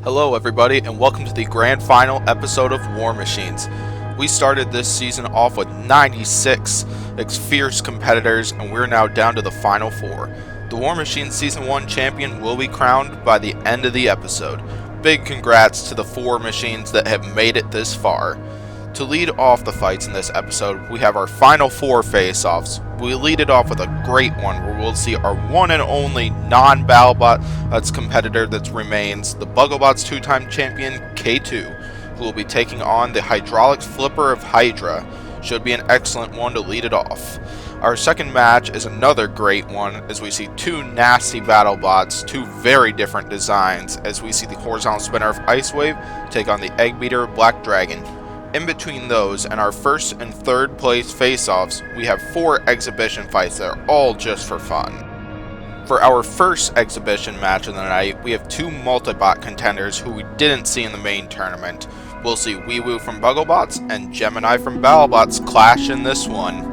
Hello everybody and welcome to the grand final episode of War Machines. We started this season off with 96 fierce competitors and we're now down to the final 4. The War Machines Season 1 champion will be crowned by the end of the episode. Big congrats to the 4 machines that have made it this far. To lead off the fights in this episode, we have our final 4 face-offs. We lead it off with a great one where we'll see our one and only non-BattleBots competitor that remains, the BuggleBots 2-time champion K2, who will be taking on the hydraulics flipper of Hydra. Should be an excellent one to lead it off. Our second match is another great one as we see 2 nasty BattleBots, 2 very different designs, as we see the horizontal spinner of Ice Wave take on the egg beater of Black Dragon. In between those and our first and third place face-offs, we have 4 exhibition fights that are all just for fun. For our first exhibition match of the night, we have 2 multi-bot contenders who we didn't see in the main tournament. We'll see Weewoo from BuggleBots and Gemini from BattleBots clash in this one.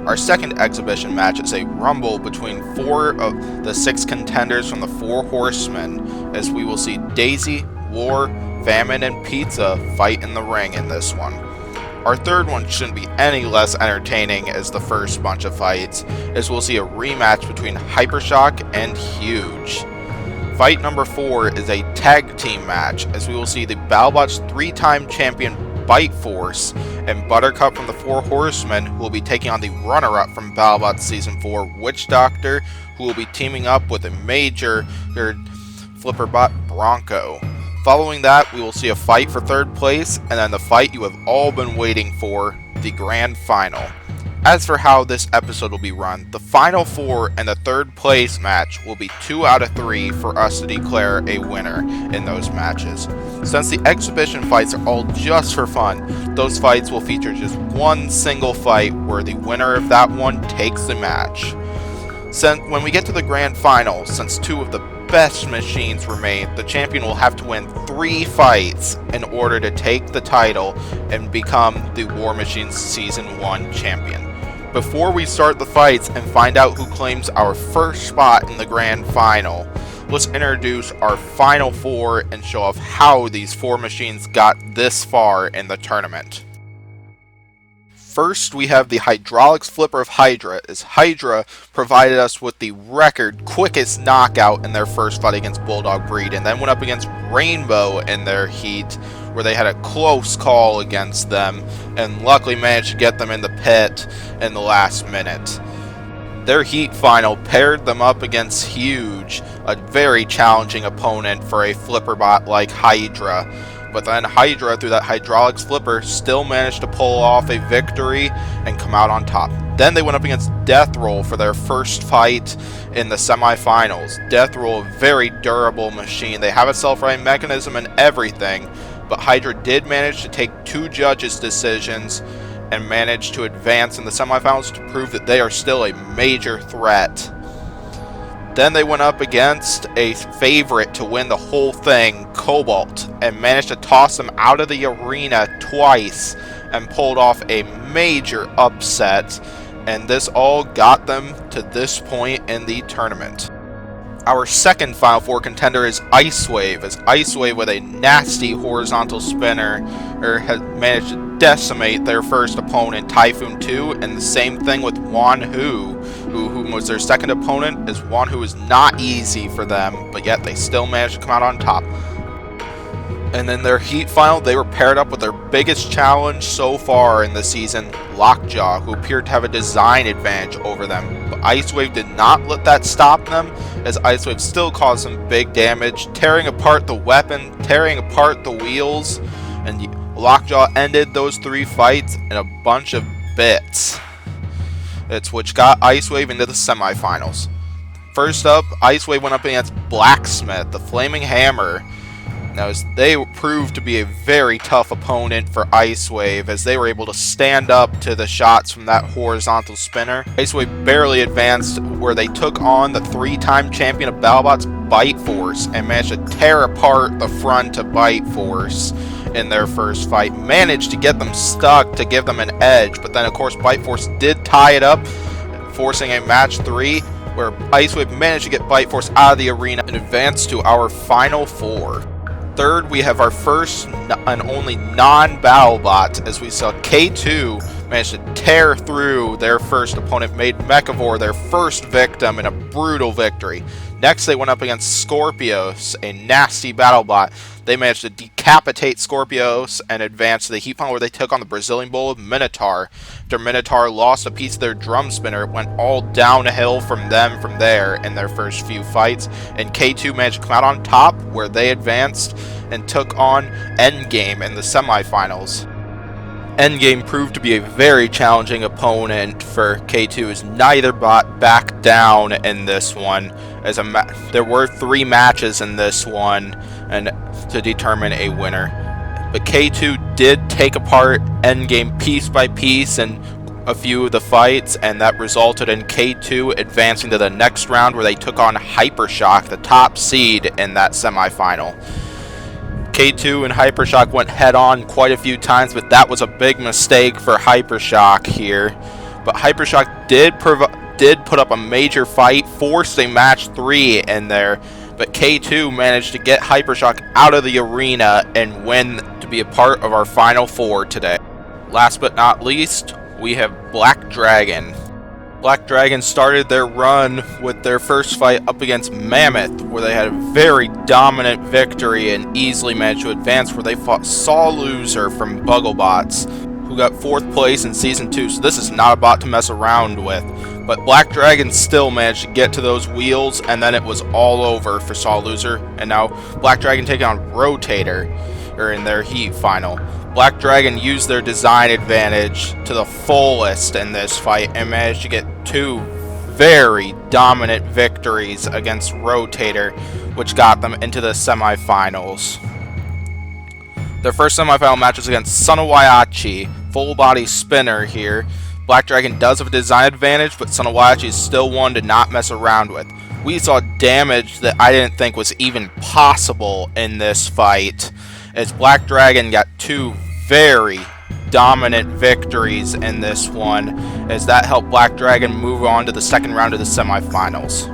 Our second exhibition match is a rumble between 4 of the 6 contenders from the 4 Horsemen, as we will see Daisy, War, Famine, and Pizza fight in the ring in this one. Our third one shouldn't be any less entertaining as the first bunch of fights, as we'll see a rematch between Hypershock and Huge. Fight number 4 is a tag team match, as we will see the BattleBots 3-time champion Bite Force and Buttercup from the 4 Horsemen, who will be taking on the runner-up from BattleBots Season 4, Witch Doctor, who will be teaming up with a major flipperbot Bronco. Following that, we will see a fight for third place, and then the fight you have all been waiting for, the grand final. As for how this episode will be run, the final 4 and the third place match will be 2 out of 3 for us to declare a winner in those matches. Since the exhibition fights are all just for fun, those fights will feature just one single fight where the winner of that one takes the match. When we get to the grand final, since 2 of the best machines remain, the champion will have to win 3 fights in order to take the title and become the War Machines Season 1 champion. Before we start the fights and find out who claims our first spot in the grand final, let's introduce our final 4 and show off how these 4 machines got this far in the tournament. First, we have the hydraulics flipper of Hydra, as Hydra provided us with the record quickest knockout in their first fight against Bulldog Breed, and then went up against Rainbow in their heat, where they had a close call against them, and luckily managed to get them in the pit in the last minute. Their heat final paired them up against Huge, a very challenging opponent for a flipperbot like Hydra. But then Hydra, through that hydraulics flipper, still managed to pull off a victory and come out on top. Then they went up against Death Roll for their first fight in the semifinals. Death Roll, a very durable machine. They have a self-righting mechanism and everything, but Hydra did manage to take 2 judges' decisions and managed to advance in the semifinals to prove that they are still a major threat. Then they went up against a favorite to win the whole thing, Cobalt, and managed to toss them out of the arena twice and pulled off a major upset, and this all got them to this point in the tournament. Our second Final 4 contender is Ice Wave, as Ice Wave, with a nasty horizontal spinner, has managed to decimate their first opponent, Typhoon 2, and the same thing with Wanhu, who was their second opponent, as Wanhu is not easy for them, but yet they still managed to come out on top. And in their heat final, they were paired up with their biggest challenge so far in the season, Lockjaw, who appeared to have a design advantage over them. But Ice Wave did not let that stop them, as Ice Wave still caused them big damage, tearing apart the weapon, tearing apart the wheels, and Lockjaw ended those 3 fights in a bunch of bits. Which got Ice Wave into the semifinals. First up, Ice Wave went up against Blacksmith, the Flaming Hammer. Now, they proved to be a very tough opponent for Ice Wave, as they were able to stand up to the shots from that horizontal spinner. Ice Wave barely advanced, where they took on the 3-time champion of BattleBots, Bite Force, and managed to tear apart the front of Bite Force in their first fight. Managed to get them stuck to give them an edge, but then of course Bite Force did tie it up, forcing a match 3, where Ice Wave managed to get Bite Force out of the arena and advance to our final 4. Third, we have our first and only non-battle bot, as we saw K2 manage to tear through their first opponent, made Mechivore their first victim in a brutal victory. Next, they went up against Scorpios, a nasty battle bot. They managed to decapitate Scorpios and advance to the heat final, where they took on the Brazilian Bull of Minotaur. After Minotaur lost a piece of their drum spinner, it went all downhill from them from there in their first few fights, and K2 managed to come out on top, where they advanced and took on Endgame in the semifinals. Endgame proved to be a very challenging opponent for K2, as neither bot backed down in this one. As there were 3 matches in this one and to determine a winner. But K2 did take apart Endgame piece by piece in a few of the fights, and that resulted in K2 advancing to the next round, where they took on Hypershock, the top seed in that semifinal. K2 and Hypershock went head-on quite a few times, but that was a big mistake for Hypershock here. But Hypershock did put up a major fight, forced a match 3 in there, but K2 managed to get Hypershock out of the arena and win to be a part of our Final 4 today. Last but not least, we have Black Dragon. Black Dragon started their run with their first fight up against Mammoth, where they had a very dominant victory and easily managed to advance, where they fought Saw Loser from Bugglebots, who got 4th place in Season 2, so this is not a bot to mess around with. But Black Dragon still managed to get to those wheels, and then it was all over for Saw Loser, and now Black Dragon taking on Rotator in their heat final. Black Dragon used their design advantage to the fullest in this fight and managed to get 2 very dominant victories against Rotator, which got them into the semifinals. Their first semifinal match was against Sunawayachi, full body spinner here. Black Dragon does have a design advantage, but Sunawayachi is still one to not mess around with. We saw damage that I didn't think was even possible in this fight, as Black Dragon got 2 very dominant victories in this one, as that helped Black Dragon move on to the second round of the semifinals.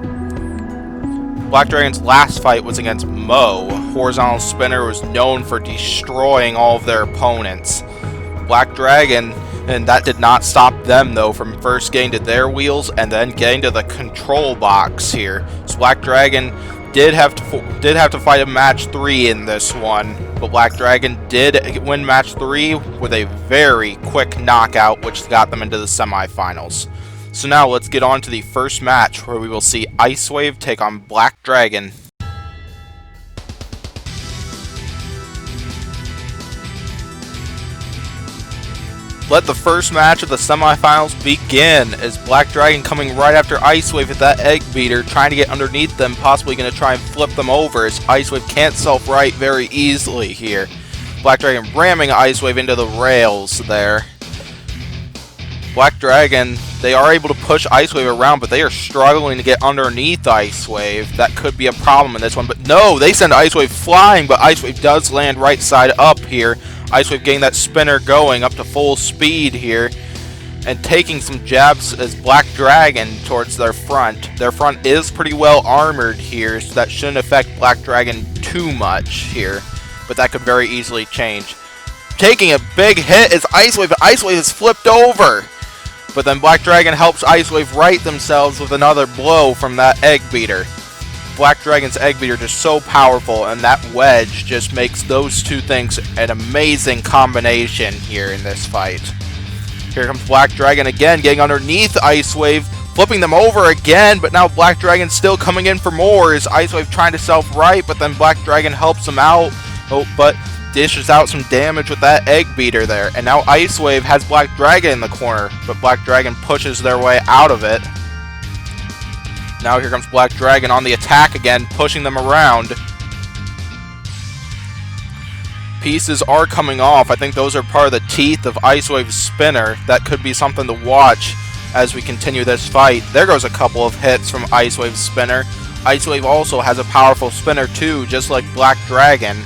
Black Dragon's last fight was against Mo. Horizontal Spinner was known for destroying all of their opponents. Black Dragon, and that did not stop them though from first getting to their wheels and then getting to the control box here. So Black Dragon did have to fight a match 3 in this one, but Black Dragon did win match 3 with a very quick knockout, which got them into the semifinals. So now let's get on to the first match, where we will see Ice Wave take on Black Dragon. Let the first match of the semifinals begin, as Black Dragon coming right after Ice Wave with that egg beater, trying to get underneath them, possibly going to try and flip them over, as Ice Wave can't self-right very easily here. Black Dragon ramming Ice Wave into the rails there. Black Dragon, they are able to push Ice Wave around, but they are struggling to get underneath Ice Wave. That could be a problem in this one, but no, they send Ice Wave flying, but Ice Wave does land right side up here. Ice Wave getting that spinner going up to full speed here, and taking some jabs as Black Dragon towards their front. Their front is pretty well armored here, so that shouldn't affect Black Dragon too much here, but that could very easily change. Taking a big hit is Ice Wave, but Ice Wave is flipped over. But then Black Dragon helps Ice Wave right themselves with another blow from that egg beater. Black Dragon's egg beater just so powerful, and that wedge just makes those two things an amazing combination here in this fight. Here comes Black Dragon again, getting underneath Ice Wave, flipping them over again, but now Black Dragon still coming in for more. Is Ice Wave trying to self-right, but then Black Dragon helps him out. Oh, but dishes out some damage with that egg beater there. And now Ice Wave has Black Dragon in the corner, but Black Dragon pushes their way out of it. Now here comes Black Dragon on the attack again, pushing them around. Pieces are coming off. I think those are part of the teeth of Ice Wave's spinner. That could be something to watch as we continue this fight. There goes a couple of hits from Ice Wave's spinner. Ice Wave also has a powerful spinner too, just like Black Dragon.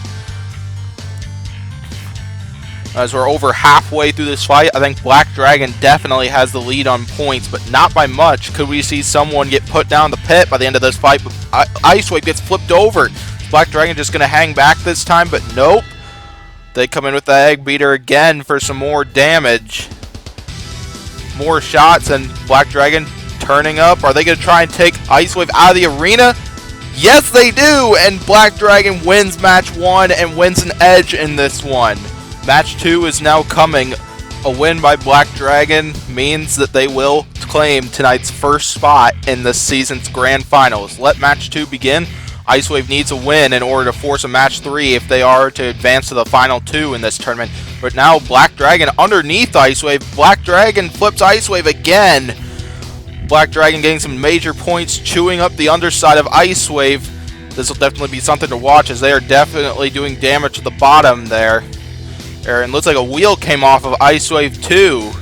As we're over halfway through this fight, I think Black Dragon definitely has the lead on points, but not by much. Could we see someone get put down the pit by the end of this fight? But Ice Wave gets flipped over. Black Dragon just going to hang back this time? But nope. They come in with the Egg Beater again for some more damage. More shots, and Black Dragon turning up. Are they going to try and take Ice Wave out of the arena? Yes, they do! And Black Dragon wins match 1 and wins an edge in this one. Match 2 is now coming. A win by Black Dragon means that they will claim tonight's first spot in this season's grand finals. Let match 2 begin. Ice Wave needs a win in order to force a match 3 if they are to advance to the final 2 in this tournament. But now Black Dragon underneath Ice Wave. Black Dragon flips Ice Wave again. Black Dragon getting some major points, chewing up the underside of Ice Wave. This will definitely be something to watch, as they are definitely doing damage to the bottom there. And looks like a wheel came off of Ice Wave 2.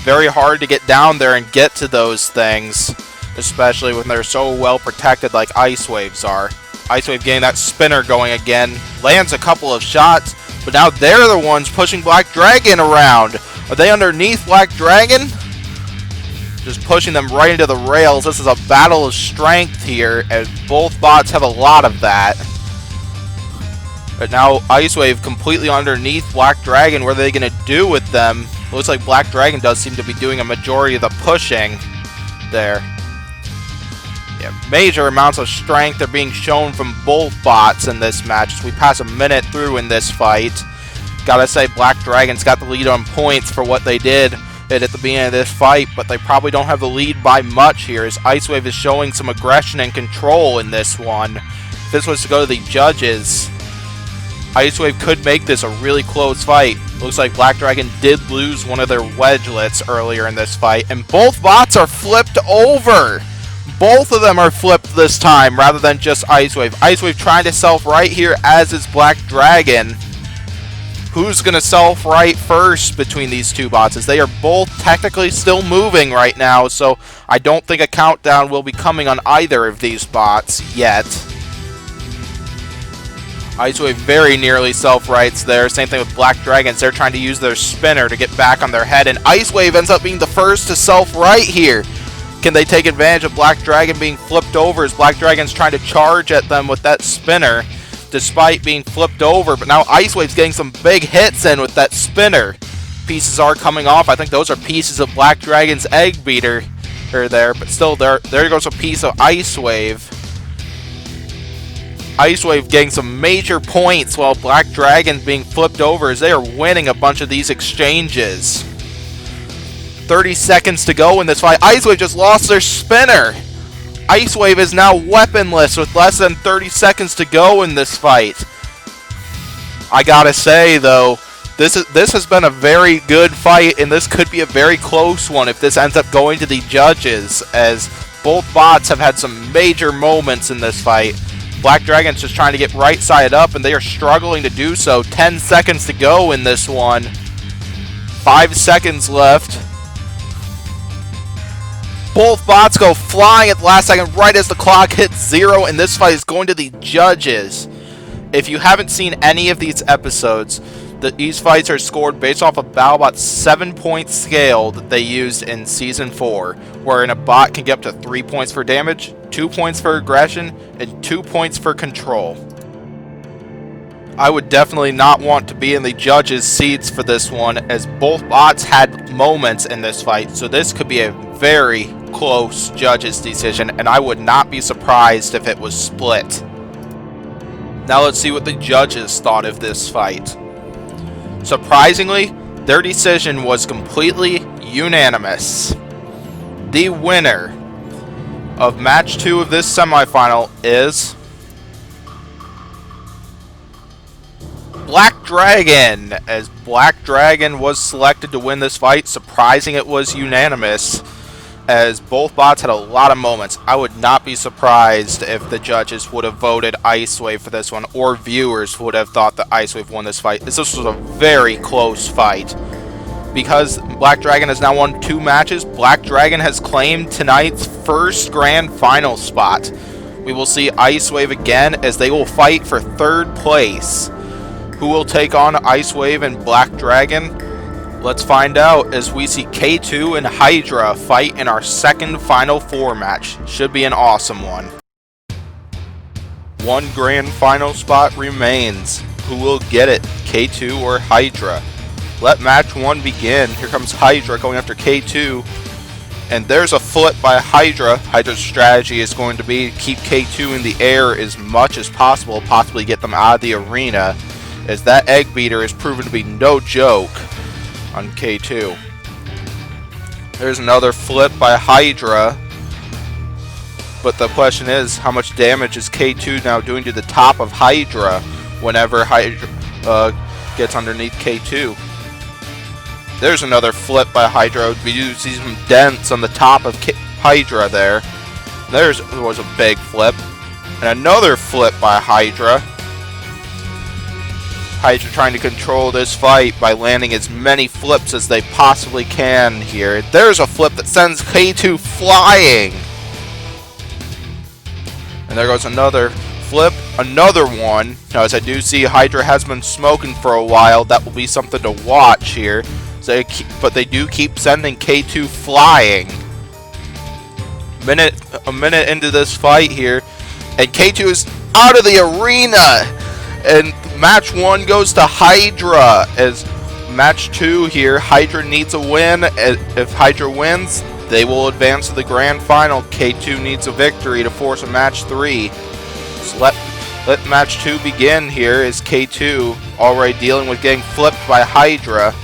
Very hard to get down there and get to those things, especially when they're so well protected like Ice Waves are. Ice Wave getting that spinner going again. Lands a couple of shots, but now they're the ones pushing Black Dragon around. Are they underneath Black Dragon? Just pushing them right into the rails. This is a battle of strength here, as both bots have a lot of that. But now Ice Wave completely underneath Black Dragon. What are they going to do with them? Looks like Black Dragon does seem to be doing a majority of the pushing there. Yeah, major amounts of strength are being shown from both bots in this match as we pass a minute through in this fight. Gotta say, Black Dragon's got the lead on points for what they did at the beginning of this fight, but they probably don't have the lead by much here, as Ice Wave is showing some aggression and control in this one. If this was to go to the judges, Ice Wave could make this a really close fight. Looks like Black Dragon did lose one of their wedgelets earlier in this fight, and both bots are flipped over. Both of them are flipped this time, rather than just Ice Wave. Ice Wave trying to self-right here, as is Black Dragon. Who's going to self-right first between these two bots, as they are both technically still moving right now, so I don't think a countdown will be coming on either of these bots yet. Ice Wave very nearly self-rights there. Same thing with Black Dragons. They're trying to use their spinner to get back on their head, and Ice Wave ends up being the first to self-right here. Can they take advantage of Black Dragon being flipped over, as Black Dragon's trying to charge at them with that spinner despite being flipped over? But now Ice Wave's getting some big hits in with that spinner. Pieces are coming off. I think those are pieces of Black Dragon's Egg Beater there, but still there goes a piece of Ice Wave. Ice Wave getting some major points while Black Dragon's being flipped over, as they are winning a bunch of these exchanges. 30 seconds to go in this fight. Ice Wave just lost their spinner. Ice Wave is now weaponless with less than 30 seconds to go in this fight. I gotta say though, this has been a very good fight, and this could be a very close one if this ends up going to the judges, as both bots have had some major moments in this fight. Black Dragon's just trying to get right side up, and they are struggling to do so. 10 seconds to go in this one. 5 seconds left. Both bots go flying at the last second, right as the clock hits 0, and this fight is going to the judges. If you haven't seen any of these episodes, these fights are scored based off of BattleBot's 7-point scale that they used in Season 4, wherein a bot can get up to 3 points for damage, 2 points for aggression, and 2 points for control. I would definitely not want to be in the judges' seats for this one, as both bots had moments in this fight, so this could be a very close judges' decision, and I would not be surprised if it was split. Now let's see what the judges thought of this fight. Surprisingly, their decision was completely unanimous. The winner of match 2 of this semifinal is Black Dragon, as Black Dragon was selected to win this fight. Surprising it was unanimous, as both bots had a lot of moments. I would not be surprised if the judges would have voted Ice Wave for this one, or viewers would have thought that Ice Wave won this fight. This was a very close fight. Because Black Dragon has now won 2 matches, Black Dragon has claimed tonight's first grand final spot. We will see Ice Wave again, as they will fight for 3rd place. Who will take on Ice Wave and Black Dragon? Let's find out as we see K2 and Hydra fight in our second Final 4 match. Should be an awesome one. One grand final spot remains. Who will get it, K2 or Hydra? Let match 1 begin. Here comes Hydra going after K2. And there's a flip by Hydra. Hydra's strategy is going to be to keep K2 in the air as much as possible, possibly get them out of the arena, as that egg beater is proven to be no joke on K2. There's another flip by Hydra. But the question is, how much damage is K2 now doing to the top of Hydra whenever Hydra gets underneath K2? There's another flip by Hydra. We do see some dents on the top of Hydra there. There was a big flip. And another flip by Hydra. Hydra trying to control this fight by landing as many flips as they possibly can here. There's a flip that sends K2 flying. And there goes another flip, another one. Now, as I do see, Hydra has been smoking for a while. That will be something to watch here. But they do keep sending K2 flying. A minute into this fight here, and K2 is out of the arena. And match 1 goes to Hydra. As match 2 here, Hydra needs a win. If Hydra wins, they will advance to the grand final. K2 needs a victory to force a match 3. So let match 2 begin here, as K2 already dealing with getting flipped by Hydra.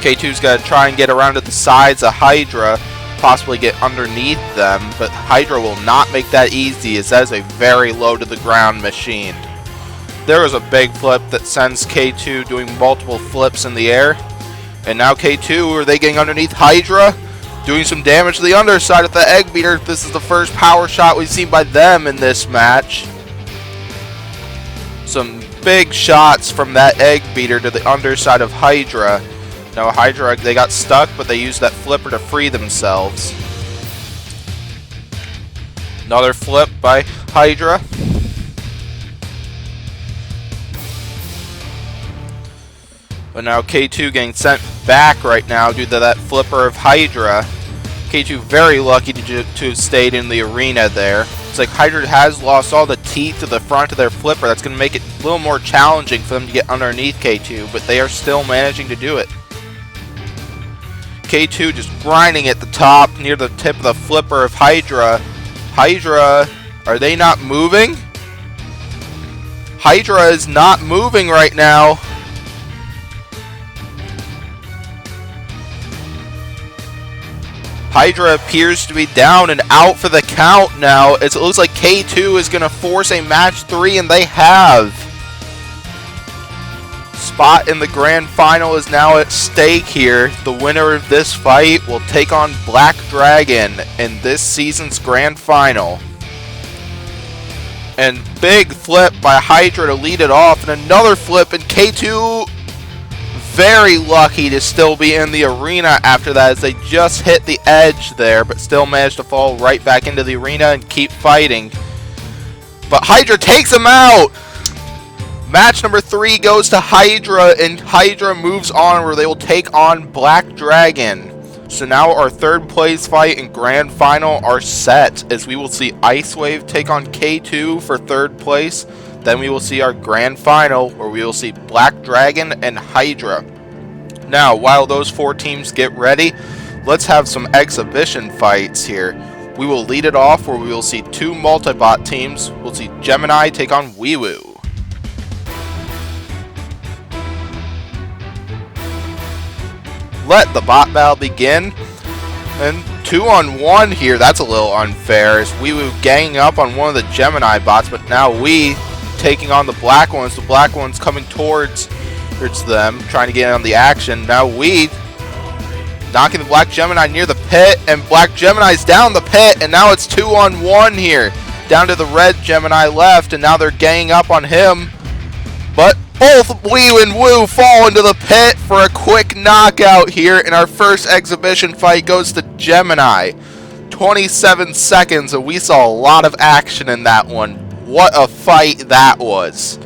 K2's got to try and get around to the sides of Hydra, possibly get underneath them, but Hydra will not make that easy, as that is a very low to the ground machine. There was a big flip that sends K2 doing multiple flips in the air. And now K2, are they getting underneath Hydra? Doing some damage to the underside of the egg beater. This is the first power shot we've seen by them in this match. Some big shots from that egg beater to the underside of Hydra. Now Hydra, they got stuck, but they used that flipper to free themselves. Another flip by Hydra. But now K2 getting sent back right now due to that flipper of Hydra. K2 very lucky to have stayed in the arena there. It's like Hydra has lost all the teeth to the front of their flipper. That's going to make it a little more challenging for them to get underneath K2, but they are still managing to do it. K2 just grinding at the top near the tip of the flipper of Hydra. Hydra, are they not moving? Hydra is not moving right now. Hydra appears to be down and out for the count now. It looks like K2 is going to force a match 3, and they have. Spot in the grand final is now at stake here. The winner of this fight will take on Black Dragon in this season's grand final. And big flip by Hydra to lead it off, and another flip, and K2 very lucky to still be in the arena after that, as they just hit the edge there, but still managed to fall right back into the arena and keep fighting. But Hydra takes him out! Match number 3 goes to Hydra, and Hydra moves on where they will take on Black Dragon. So now our third place fight and grand final are set, as we will see Ice Wave take on K2 for third place. Then we will see our grand final, where we will see Black Dragon and Hydra. Now, while those 4 teams get ready, let's have some exhibition fights here. We will lead it off where we will see 2 multi-bot teams. We'll see Gemini take on Weewoo. Let the bot battle begin. And 2-on-1 here, that's a little unfair, as Weewoo ganging up on one of the Gemini bots, but now we taking on the black ones. The black ones coming towards them, trying to get on the action. Now we knocking the black Gemini near the pit, and black Gemini's down the pit, and now it's 2-on-1 here. Down to the red Gemini left, and now they're ganging up on him. But both Weewoo and Woo fall into the pit for a quick knockout here, and our first exhibition fight goes to Gemini. 27 seconds, and we saw a lot of action in that one. What a fight that was.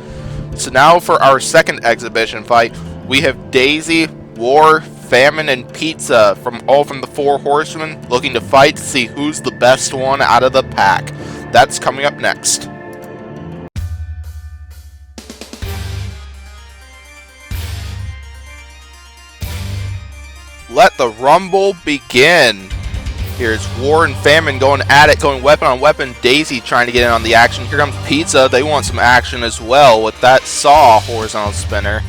So now for our second exhibition fight, we have Daisy, War, Famine, and Pizza from the 4 Horsemen looking to fight to see who's the best one out of the pack. That's coming up next. let the rumble begin. Here's War and Famine going at it, going weapon on weapon. Daisy trying to get in on the action. Here comes Pizza. They want some action as well with that saw horizontal spinner.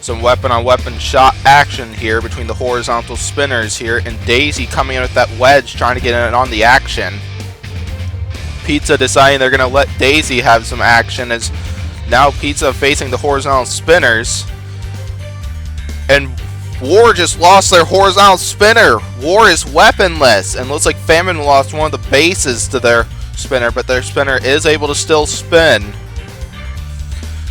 Some weapon on weapon shot action here between the horizontal spinners here. And Daisy coming in with that wedge trying to get in on the action. Pizza deciding they're going to let Daisy have some action as now Pizza facing the horizontal spinners. And War just lost their horizontal spinner. War is weaponless, and looks like Famine lost one of the bases to their spinner, but their spinner is able to still spin.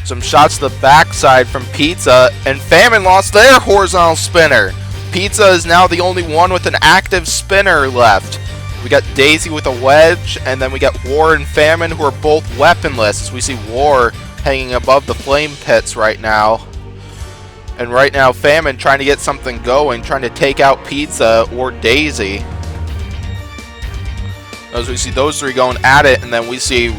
Some shots to the backside from Pizza, and Famine lost their horizontal spinner. Pizza is now the only one with an active spinner left. We got Daisy with a wedge, and then we got War and Famine who are both weaponless, as we see War hanging above the flame pits right now. And right now, Famine trying to get something going, trying to take out Pizza or Daisy. As we see those three going at it, and then we see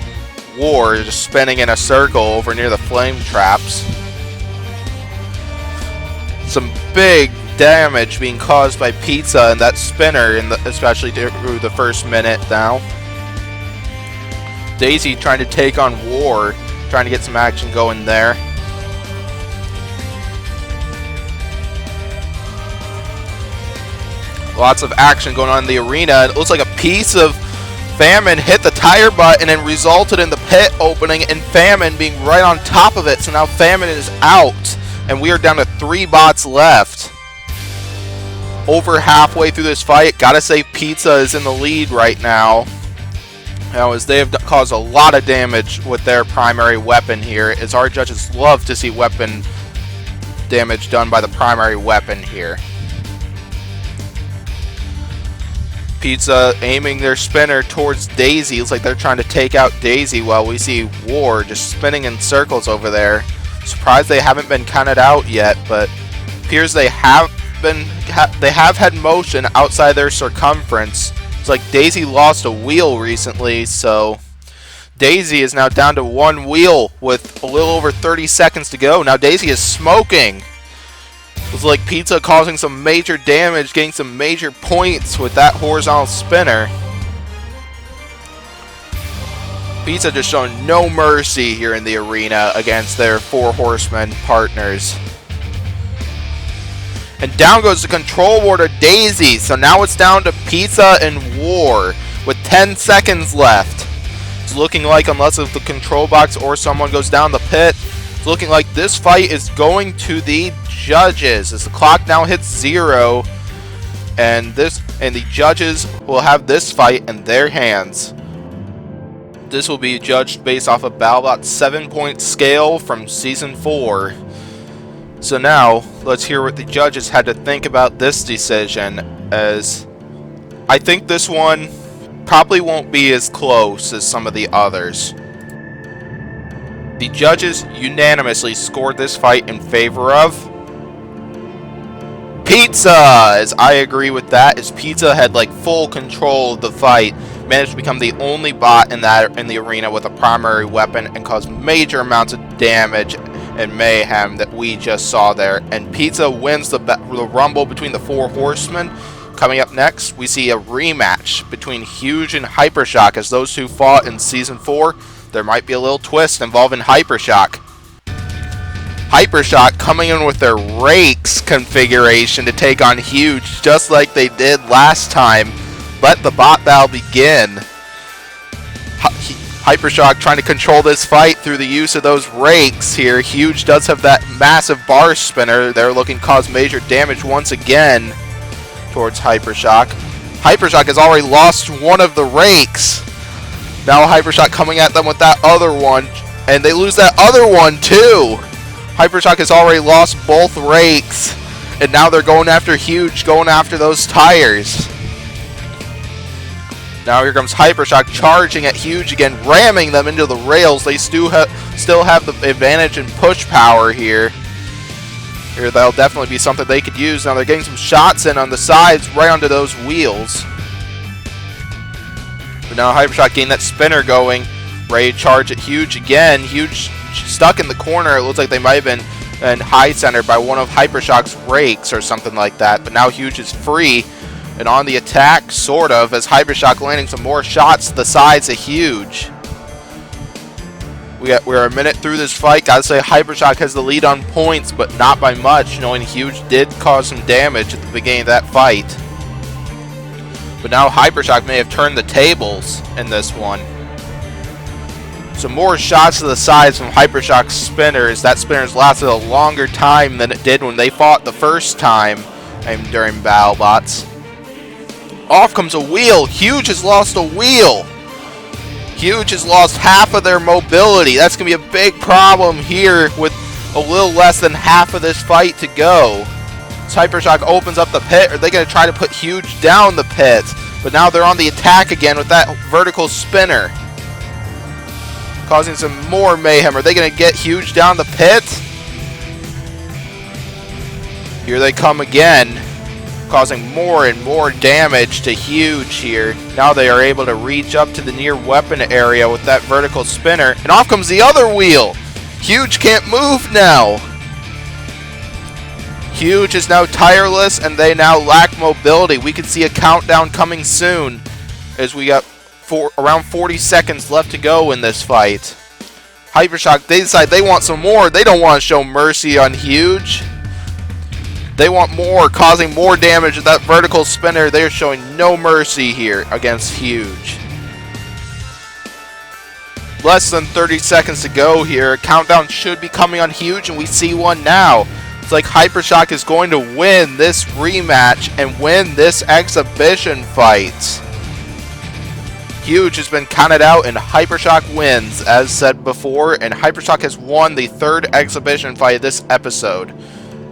War just spinning in a circle over near the flame traps. Some big damage being caused by Pizza and that spinner, especially through the first minute now. Daisy trying to take on War, trying to get some action going there. Lots of action going on in the arena. It looks like a piece of Famine hit the tire button and resulted in the pit opening and Famine being right on top of it. So now Famine is out and we are down to 3 bots left. Over halfway through this fight, gotta say Pizza is in the lead right now. Now, as they have caused a lot of damage with their primary weapon here, as our judges love to see weapon damage done by the primary weapon here. Pizza aiming their spinner towards Daisy. Looks like they're trying to take out Daisy while we see War just spinning in circles over there. Surprised they haven't been counted out yet, but appears they have had motion outside their circumference. It's like Daisy lost a wheel recently, so Daisy is now down to 1 wheel with a little over 30 seconds to go. Now Daisy is smoking. It's like Pizza causing some major damage, getting some major points with that horizontal spinner. Pizza just showing no mercy here in the arena against their 4 horsemen partners. And down goes the control ward of Daisy. So now it's down to Pizza and War with 10 seconds left. It's looking like, unless the control box or someone goes down the pit, it's looking like this fight is going to the judges as the clock now hits 0, and the judges will have this fight in their hands. This will be judged based off a BattleBot 7-point scale from Season 4. So now, let's hear what the judges had to think about this decision, as I think this one probably won't be as close as some of the others. The judges unanimously scored this fight in favor of Pizza, as I agree with that, as Pizza had like full control of the fight, managed to become the only bot in the arena with a primary weapon and caused major amounts of damage and mayhem that we just saw there. And Pizza wins the rumble between the 4 horsemen. Coming up next, we see a rematch between Huge and Hypershock, as those two fought in Season 4. There might be a little twist involving Hypershock. Hypershock coming in with their rakes configuration to take on Huge, just like they did last time. Let the bot battle begin. Hypershock trying to control this fight through the use of those rakes here. Huge does have that massive bar spinner. They're looking to cause major damage once again towards Hypershock. Hypershock has already lost one of the rakes. Now Hypershock coming at them with that other one, and they lose that other one too. Hypershock has already lost both rakes, and now they're going after Huge, going after those tires. Now here comes Hypershock charging at Huge again, ramming them into the rails. They still have the advantage in push power here. That'll definitely be something they could use. Now they're getting some shots in on the sides right onto those wheels. But now Hypershock getting that spinner going, ready to charge at Huge again. Huge stuck in the corner. It looks like they might have been and high center by one of Hypershock's rakes or something like that. But now Huge is free and on the attack, sort of, as Hypershock landing some more shots to the sides of Huge. We're a minute through this fight. Gotta say, Hypershock has the lead on points, but not by much, knowing Huge did cause some damage at the beginning of that fight. But now Hypershock may have turned the tables in this one. Some more shots to the sides from Hypershock's spinners. That spinner's lasted a longer time than it did when they fought the first time during BattleBots. Off comes a wheel. Huge has lost a wheel. Huge has lost half of their mobility. That's going to be a big problem here with a little less than half of this fight to go. As Hypershock opens up the pit, are they going to try to put Huge down the pit? But now they're on the attack again with that vertical spinner, causing some more mayhem. Are they going to get Huge down the pit? Here they come again, causing more and more damage to Huge here. Now they are able to reach up to the near weapon area with that vertical spinner. And off comes the other wheel. Huge can't move now. Huge is now tireless, and they now lack mobility. We could see a countdown coming soon, as we got around 40 seconds left to go in this fight. Hypershock, they decide they want some more. They don't want to show mercy on Huge. They want more, causing more damage with that vertical spinner. They are showing no mercy here against Huge. Less than 30 seconds to go here. A countdown should be coming on Huge, and we see one now. It's like Hypershock is going to win this rematch and win this exhibition fight. Huge has been counted out and Hypershock wins, as said before, and Hypershock has won the third exhibition fight of this episode.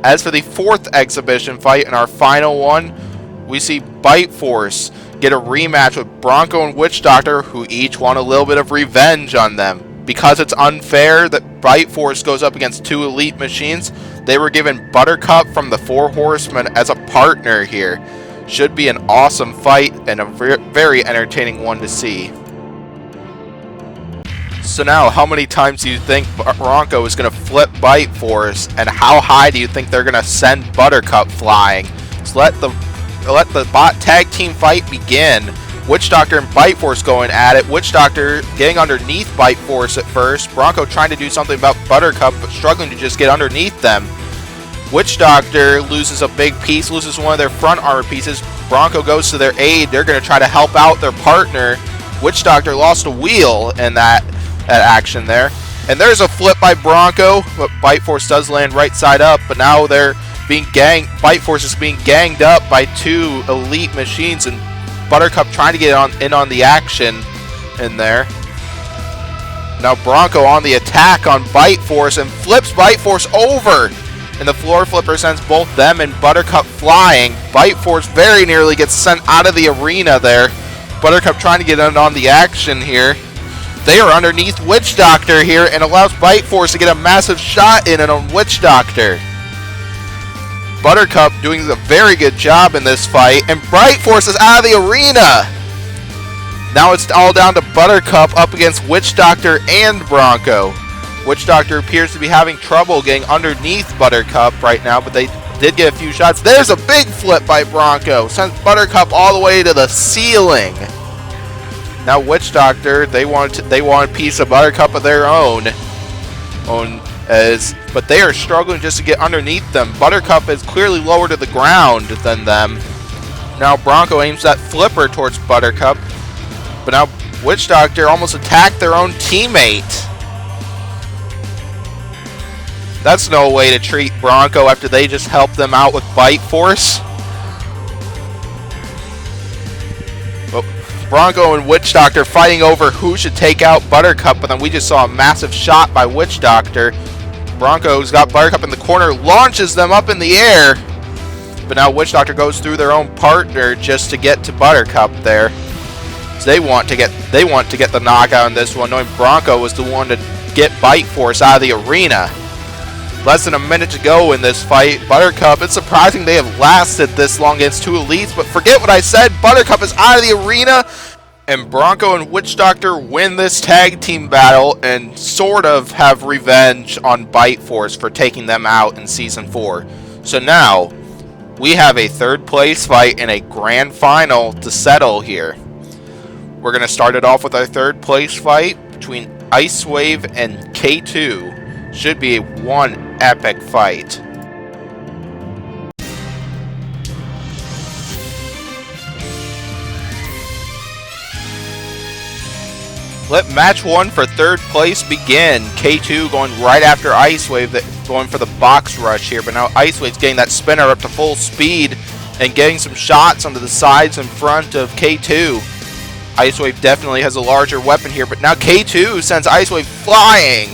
As for the fourth exhibition fight and our final one, we see Bite Force get a rematch with Bronco and Witch Doctor, who each want a little bit of revenge on them. Because it's unfair that Bite Force goes up against two elite machines, they were given Buttercup from the Four Horsemen as a partner here. Should be an awesome fight and a very entertaining one to see. So now, how many times do you think Bronco is going to flip Bite Force, and how high do you think they're going to send Buttercup flying? So let the bot tag team fight begin. Witch Doctor and Bite Force going at it. Witch Doctor getting underneath Bite Force at first. Bronco trying to do something about Buttercup, but struggling to just get underneath them. Witch Doctor loses a big piece, loses one of their front armor pieces. Bronco goes to their aid. They're going to try to help out their partner. Witch Doctor lost a wheel in that action there. And there's a flip by Bronco, but Bite Force does land right side up. But now they're being Bite Force is being ganged up by two elite machines, and Buttercup trying to get in on the action in there. Now Bronco on the attack on Bite Force and flips Bite Force over. And the floor flipper sends both them and Buttercup flying. Bite Force very nearly gets sent out of the arena there. Buttercup trying to get in on the action here. They are underneath Witch Doctor here and allows Bite Force to get a massive shot in on Witch Doctor. Buttercup doing a very good job in this fight, and Bite Force is out of the arena. Now it's all down to Buttercup up against Witch Doctor and Bronco. Witch Doctor appears to be having trouble getting underneath Buttercup right now, but they did get a few shots. There's a big flip by Bronco, sends Buttercup all the way to the ceiling. Now Witch Doctor, they want a piece of Buttercup of their own. But they are struggling just to get underneath them. Buttercup is clearly lower to the ground than them. Now Bronco aims that flipper towards Buttercup, but now Witch Doctor almost attacked their own teammate. That's no way to treat Bronco after they just helped them out with Bite Force. Well, Bronco and Witch Doctor fighting over who should take out Buttercup, but then we just saw a massive shot by Witch Doctor. Bronco's got Buttercup in the corner, launches them up in the air, but now Witch Doctor goes through their own partner just to get to Buttercup there. So they want to get the knockout in this one, knowing Bronco was the one to get Bite Force out of the arena. Less than a minute to go in this fight. Buttercup, it's surprising they have lasted this long against two elites, but forget what I said. Buttercup is out of the arena. And Bronco and Witch Doctor win this tag team battle and sort of have revenge on Bite Force for taking them out in Season 4. So now, we have a third place fight and a grand final to settle here. We're going to start it off with our third place fight between Ice Wave and K2. Should be one epic fight. Let match 1 for third place begin. K2 going right after Ice Wave, going for the box rush here. But now Ice Wave's getting that spinner up to full speed and getting some shots onto the sides in front of K2. Ice Wave definitely has a larger weapon here, but now K2 sends Ice Wave flying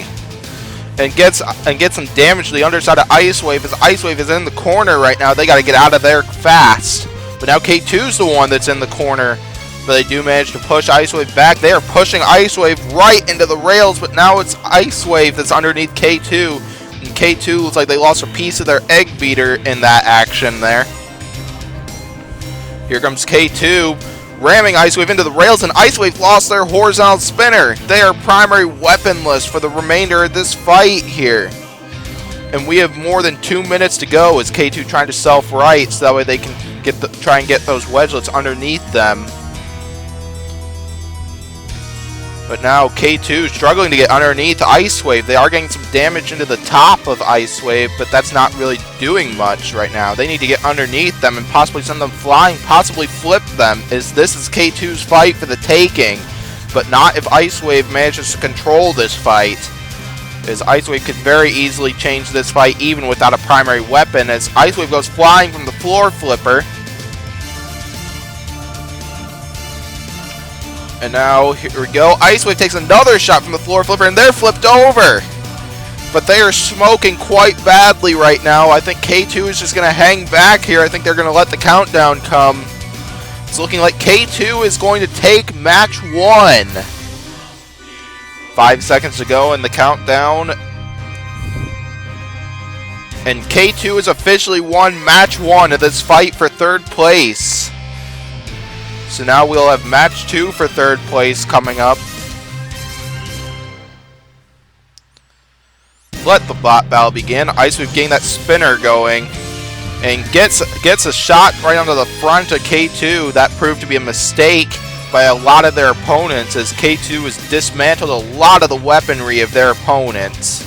and gets some damage to the underside of Ice Wave as Ice Wave is in the corner right now. They got to get out of there fast. But now K2's the one that's in the corner. But they do manage to push Ice Wave back. They are pushing Ice Wave right into the rails, but now it's Ice Wave that's underneath K2. And K2 looks like they lost a piece of their egg beater in that action there. Here comes K2, ramming Ice Wave into the rails, and Ice Wave lost their horizontal spinner. They are primary weaponless for the remainder of this fight here. And we have more than 2 minutes to go as K2 trying to self-right so that way they can try and get those wedgelets underneath them. But now K2 struggling to get underneath Ice Wave. They are getting some damage into the top of Ice Wave, but that's not really doing much right now. They need to get underneath them and possibly send them flying, possibly flip them, as this is K2's fight for the taking. But not if Ice Wave manages to control this fight, as Ice Wave could very easily change this fight even without a primary weapon, as Ice Wave goes flying from the floor flipper. And now, here we go. Ice Wave takes another shot from the floor flipper, and they're flipped over. But they are smoking quite badly right now. I think K2 is just going to hang back here. I think they're going to let the countdown come. It's looking like K2 is going to take match 1. 5 seconds to go in the countdown. And K2 has officially won match 1 of this fight for third place. So now we'll have match 2 for third place coming up. Let the bot battle begin. Ice Wave getting that spinner going and gets a shot right onto the front of K2. That proved to be a mistake by a lot of their opponents, as K2 has dismantled a lot of the weaponry of their opponents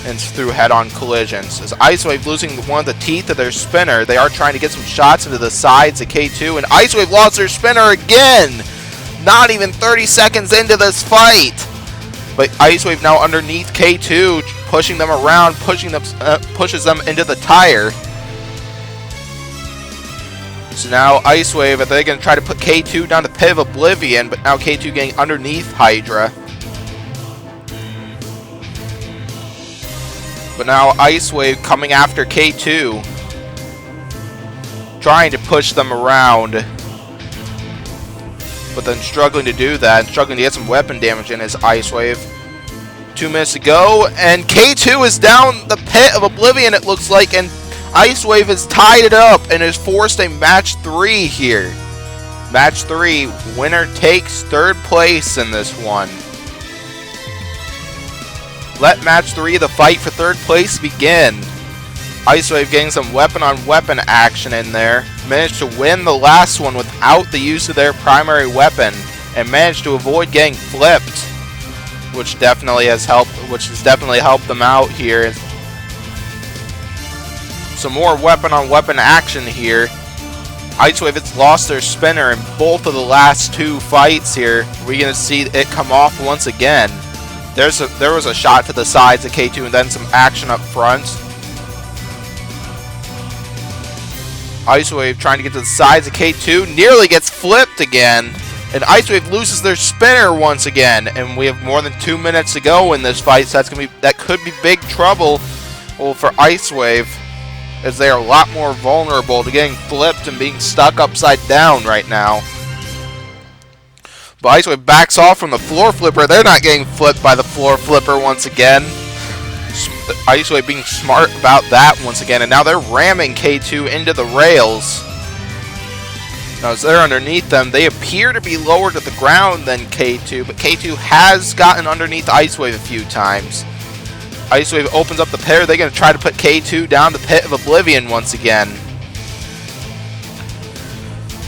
and through head-on collisions. As Ice Wave losing one of the teeth of their spinner, they are trying to get some shots into the sides of K2, and Ice Wave lost their spinner again! Not even 30 seconds into this fight! But Ice Wave now underneath K2, pushing them around, pushes them into the tire. So now Ice Wave, they're going to try to put K2 down to Pit of Oblivion, but now K2 getting underneath Hydra. But now Ice Wave coming after K2, trying to push them around, but then struggling to do that, and struggling to get some weapon damage in his Ice Wave. 2 minutes to go, and K2 is down the Pit of Oblivion, it looks like, and Ice Wave has tied it up and has forced a match 3 here. Match 3, winner takes third place in this one. Let match 3 of the fight for third place begin. Ice Wave getting some weapon-on-weapon action in there. Managed to win the last one without the use of their primary weapon, and managed to avoid getting flipped, which definitely has helped them out here. Some more weapon-on-weapon action here. Ice Wave has lost their spinner in both of the last 2 fights here. We're going to see it come off once again. There was a shot to the sides of K2 and then some action up front. Ice Wave trying to get to the sides of K2, nearly gets flipped again. And Ice Wave loses their spinner once again. And we have more than 2 minutes to go in this fight, so that could be big trouble for Ice Wave, as they are a lot more vulnerable to getting flipped and being stuck upside down right now. But Ice Wave backs off from the floor flipper. They're not getting flipped by the floor flipper once again. Ice Wave being smart about that once again. And now they're ramming K2 into the rails. Now, as they're underneath them, they appear to be lower to the ground than K2, but K2 has gotten underneath Ice Wave a few times. Ice Wave opens up the pit. Are they going to try to put K2 down the pit of oblivion once again?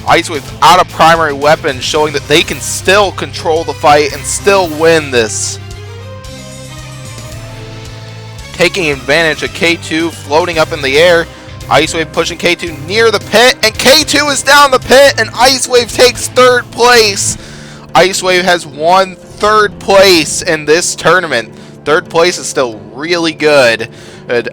Ice Wave out of primary weapon, showing that they can still control the fight and still win this. Taking advantage of K2 floating up in the air. Ice Wave pushing K2 near the pit, and K2 is down the pit, and Ice Wave takes third place. Ice Wave has won third place in this tournament. Third place is still really good.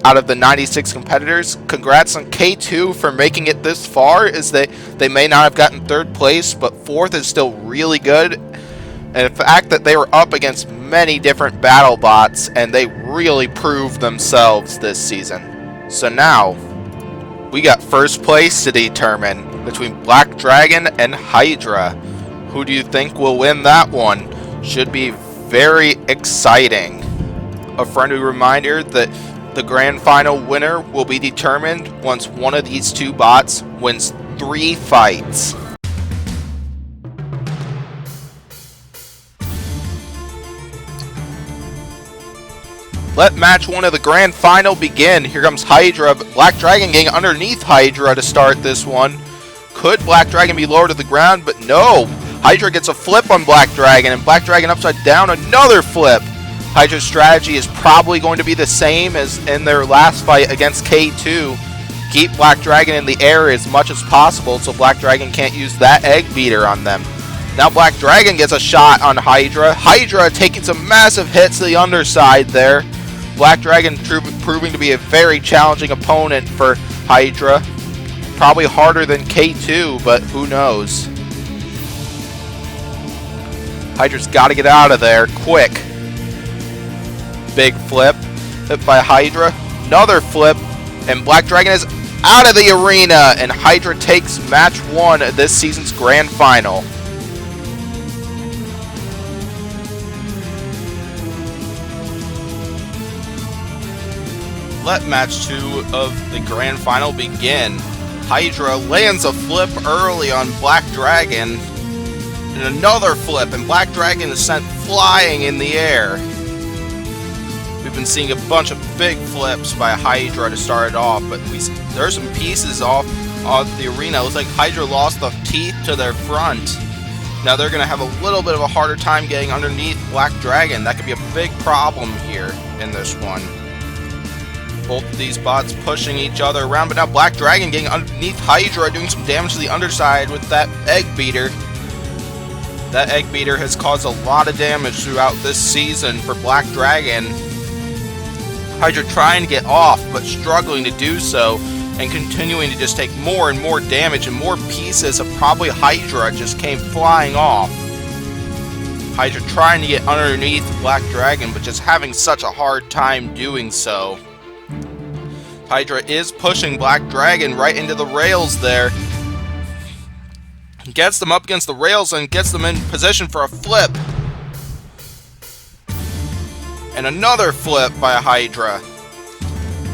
Out of the 96 competitors, congrats on K2 for making it this far, as they may not have gotten third place, but fourth is still really good. And the fact that they were up against many different battle bots, and they really proved themselves this season. So now, we got first place to determine between Black Dragon and Hydra. Who do you think will win that one? Should be very exciting. A friendly reminder that the grand final winner will be determined once one of these two bots wins 3 fights. Let match 1 of the grand final begin. Here comes Hydra, but Black Dragon getting underneath Hydra to start this one. Could Black Dragon be lower to the ground? But no. Hydra gets a flip on Black Dragon, and Black Dragon upside down, another flip. Hydra's strategy is probably going to be the same as in their last fight against K2. Keep Black Dragon in the air as much as possible so Black Dragon can't use that egg beater on them. Now Black Dragon gets a shot on Hydra. Hydra taking some massive hits to the underside there. Black Dragon proving to be a very challenging opponent for Hydra. Probably harder than K2, but who knows. Hydra's got to get out of there quick. Big flip. Hit by Hydra. Another flip. And Black Dragon is out of the arena. And Hydra takes match 1 of this season's grand final. Let match 2 of the grand final begin. Hydra lands a flip early on Black Dragon. And another flip, and Black Dragon is sent flying in the air. We've been seeing a bunch of big flips by Hydra to start it off, but there's some pieces off the arena. It looks like Hydra lost the teeth to their front. Now they're going to have a little bit of a harder time getting underneath Black Dragon. That could be a big problem here in this one. Both of these bots pushing each other around, but now Black Dragon getting underneath Hydra, doing some damage to the underside with that egg beater. That egg beater has caused a lot of damage throughout this season for Black Dragon. Hydra trying to get off, but struggling to do so, and continuing to just take more and more damage, and more pieces of probably Hydra just came flying off. Hydra trying to get underneath Black Dragon, but just having such a hard time doing so. Hydra is pushing Black Dragon right into the rails there. Gets them up against the rails and gets them in position for a flip. And another flip by Hydra.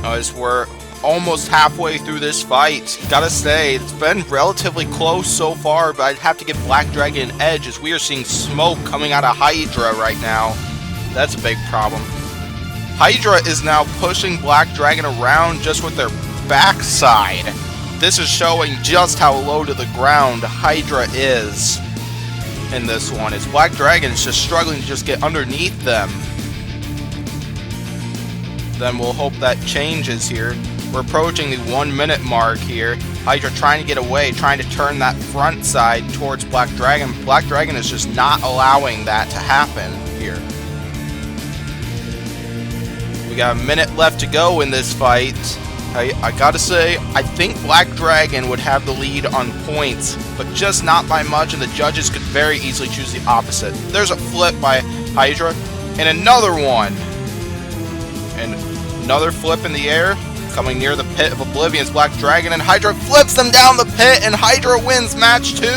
As we're almost halfway through this fight, gotta say, it's been relatively close so far, but I'd have to give Black Dragon an edge as we are seeing smoke coming out of Hydra right now. That's a big problem. Hydra is now pushing Black Dragon around just with their backside. This is showing just how low to the ground Hydra is in this one, as Black Dragon is just struggling to just get underneath them. Then we'll hope that changes here. We're approaching the 1 minute mark here. Hydra trying to get away, trying to turn that front side towards Black Dragon. Black Dragon is just not allowing that to happen here. We got a minute left to go in this fight. I gotta say, I think Black Dragon would have the lead on points, but just not by much, and the judges could very easily choose the opposite. There's a flip by Hydra, and another one. And another flip in the air, coming near the pit of Oblivion's Black Dragon, and Hydra flips them down the pit, and Hydra wins match 2.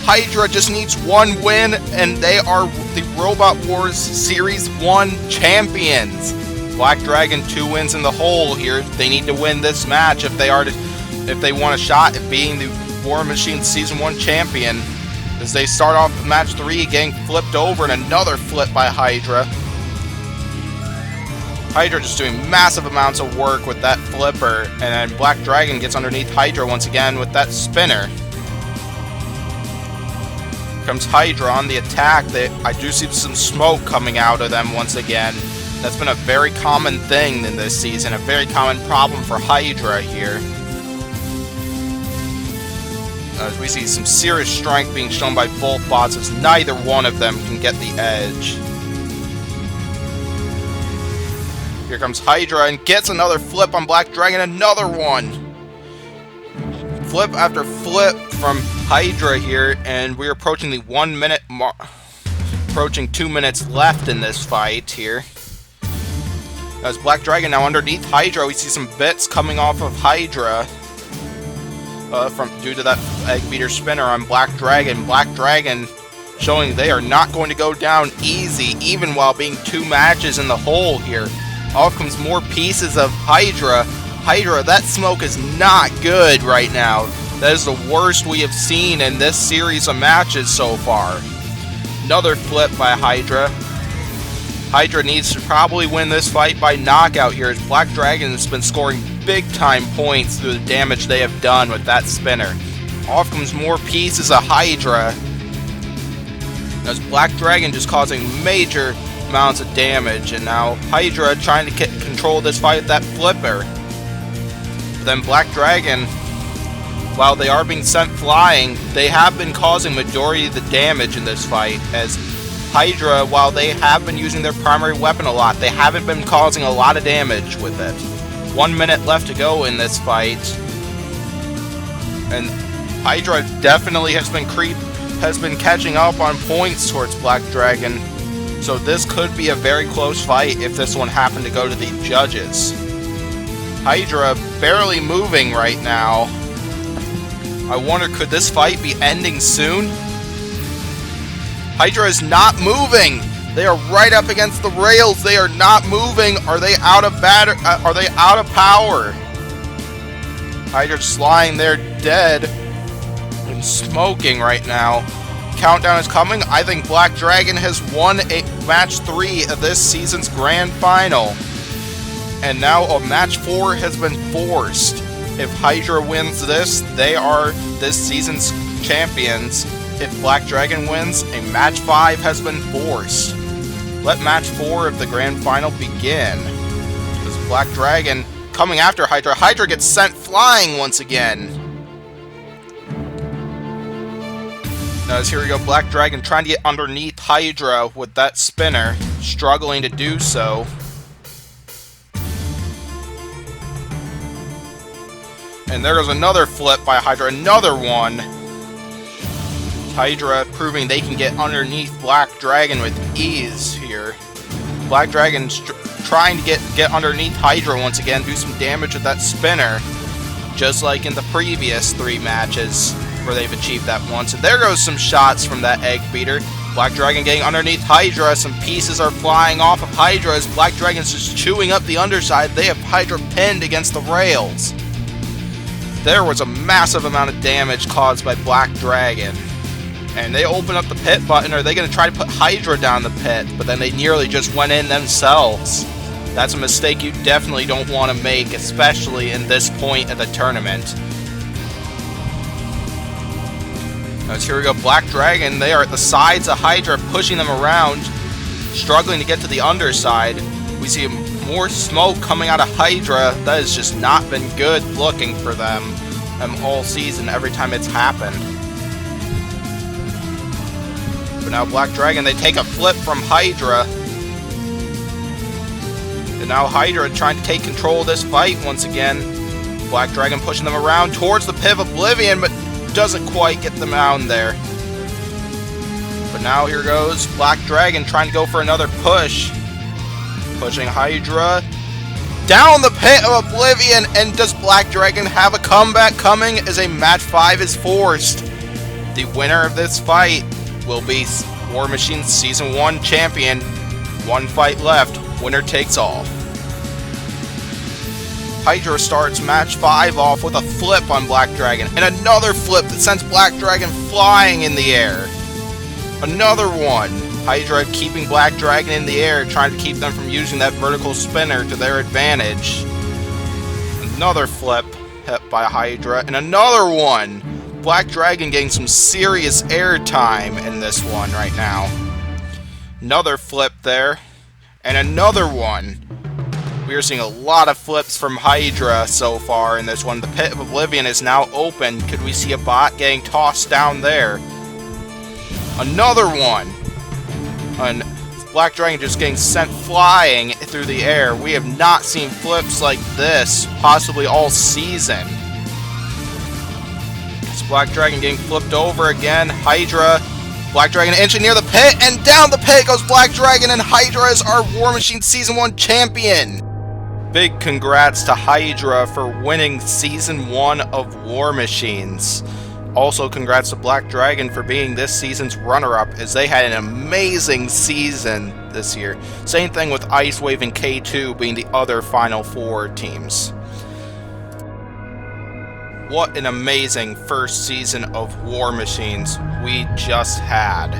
Hydra just needs 1 win, and they are the Robot Wars Series 1 champions. Black Dragon 2 wins in the hole here. They need to win this match if they want a shot at being the War Machine Season 1 champion, as they start off with match 3 getting flipped over and another flip by Hydra. Hydra just doing massive amounts of work with that flipper, and then Black Dragon gets underneath Hydra once again with that spinner. Comes Hydra on the attack. I do see some smoke coming out of them once again. That's been a very common thing in this season, a very common problem for Hydra here. As we see some serious strength being shown by both bots, as neither one of them can get the edge. Here comes Hydra and gets another flip on Black Dragon, another one! Flip after flip from Hydra here, and we're approaching the 1 minute mark. Approaching 2 minutes left in this fight here. As Black Dragon now underneath Hydra, we see some bits coming off of Hydra due to that egg beater spinner on Black Dragon. Black Dragon showing they are not going to go down easy, even while being 2 matches in the hole here. Off comes more pieces of Hydra. Hydra, that smoke is not good right now. That is the worst we have seen in this series of matches so far. Another flip by Hydra. Hydra needs to probably win this fight by knockout here, as Black Dragon has been scoring big time points through the damage they have done with that spinner. Off comes more pieces of Hydra, as Black Dragon just causing major amounts of damage, and now Hydra trying to get control of this fight with that flipper. But then Black Dragon, while they are being sent flying, they have been causing majority of the damage in this fight, as Hydra, while they have been using their primary weapon a lot, they haven't been causing a lot of damage with it. 1 minute left to go in this fight, and Hydra definitely has been catching up on points towards Black Dragon, so this could be a very close fight if this one happened to go to the judges. Hydra barely moving right now. I wonder, could this fight be ending soon? Hydra is not moving. They are right up against the rails. They are not moving. Are they out of Are they out of power? Hydra just lying there dead and smoking right now. Countdown is coming. I think Black Dragon has won match 3 of this season's grand final. And now a match 4 has been forced. If Hydra wins this, they are this season's champions. If Black Dragon wins, a match 5 has been forced. Let match 4 of the grand final begin. Because Black Dragon coming after Hydra. Hydra gets sent flying once again. Now, as here we go, Black Dragon trying to get underneath Hydra with that spinner, struggling to do so. And there goes another flip by Hydra, another one. Hydra proving they can get underneath Black Dragon with ease here. Black Dragon trying to get underneath Hydra once again, do some damage with that spinner, just like in the previous 3 matches where they've achieved that once. And there goes some shots from that egg beater. Black Dragon getting underneath Hydra. Some pieces are flying off of Hydra as Black Dragon's just chewing up the underside. They have Hydra pinned against the rails. There was a massive amount of damage caused by Black Dragon. And they open up the pit button. Are they going to try to put Hydra down the pit? But then they nearly just went in themselves. That's a mistake you definitely don't want to make, especially in this point of the tournament. As here we go, Black Dragon, they are at the sides of Hydra, pushing them around, struggling to get to the underside. We see more smoke coming out of Hydra. That has just not been good looking for them all season, every time it's happened. But now Black Dragon, they take a flip from Hydra. And now Hydra trying to take control of this fight once again. Black Dragon pushing them around towards the Pit of Oblivion, but doesn't quite get them down there. But now here goes Black Dragon trying to go for another push. Pushing Hydra down the Pit of Oblivion. And does Black Dragon have a comeback coming as a match 5 is forced? The winner of this fight will be War Machine's Season 1 champion. 1 fight left. Winner takes all. Hydra starts match 5 off with a flip on Black Dragon, and another flip that sends Black Dragon flying in the air. Another one. Hydra keeping Black Dragon in the air, trying to keep them from using that vertical spinner to their advantage. Another flip hit by Hydra, and another one. Black Dragon getting some serious air time in this one right now. Another flip there, and another one. We are seeing a lot of flips from Hydra so far in this one. The Pit of Oblivion is now open. Could we see a bot getting tossed down there? Another one. And Black Dragon just getting sent flying through the air. We have not seen flips like this, possibly all season. It's Black Dragon getting flipped over again. Hydra. Black Dragon inching near the pit, and down the pit goes Black Dragon, and Hydra is our War Machine Season 1 champion. Big congrats to Hydra for winning Season 1 of War Machines. Also congrats to Black Dragon for being this season's runner-up, as they had an amazing season this year. Same thing with Ice Wave and K2 being the other Final Four teams. What an amazing first season of War Machines we just had.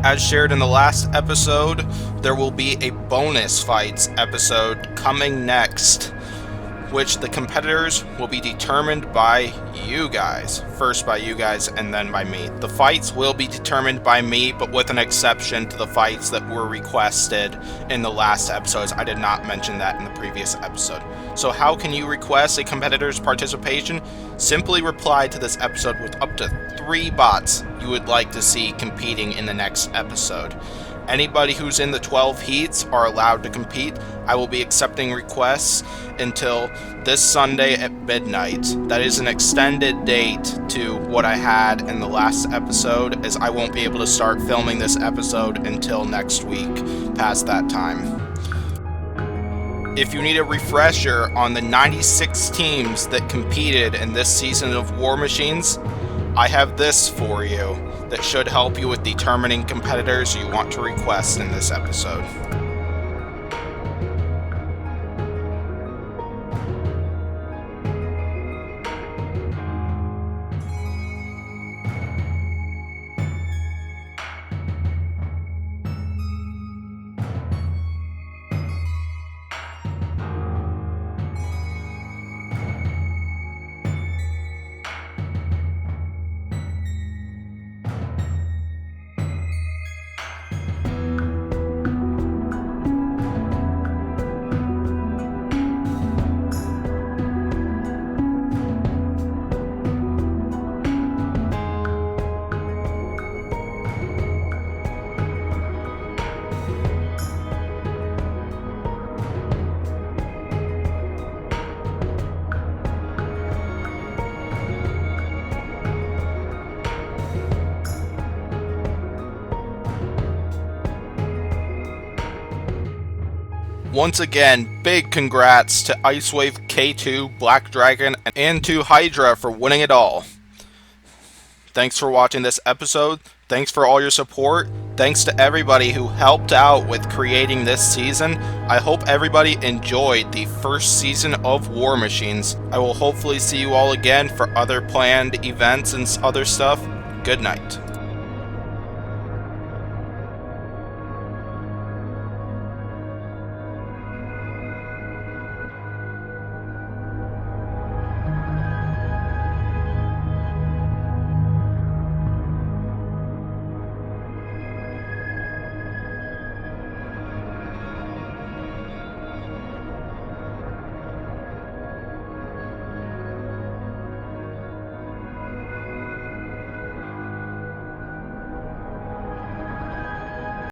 As shared in the last episode, there will be a bonus fights episode coming next, which the competitors will be determined by you guys. First by you guys and then by me. The fights will be determined by me, but with an exception to the fights that were requested in the last episodes. I did not mention that in the previous episode. So how can you request a competitor's participation? Simply reply to this episode with up to 3 bots you would like to see competing in the next episode. Anybody who's in the 12 heats are allowed to compete. I will be accepting requests until this Sunday at midnight. That is an extended date to what I had in the last episode, as I won't be able to start filming this episode until next week, past that time. If you need a refresher on the 96 teams that competed in this season of War Machines, I have this for you that should help you with determining competitors you want to request in this episode. Once again, big congrats to Ice Wave, K2, Black Dragon, and to Hydra for winning it all. Thanks for watching this episode. Thanks for all your support. Thanks to everybody who helped out with creating this season. I hope everybody enjoyed the first season of War Machines. I will hopefully see you all again for other planned events and other stuff. Good night.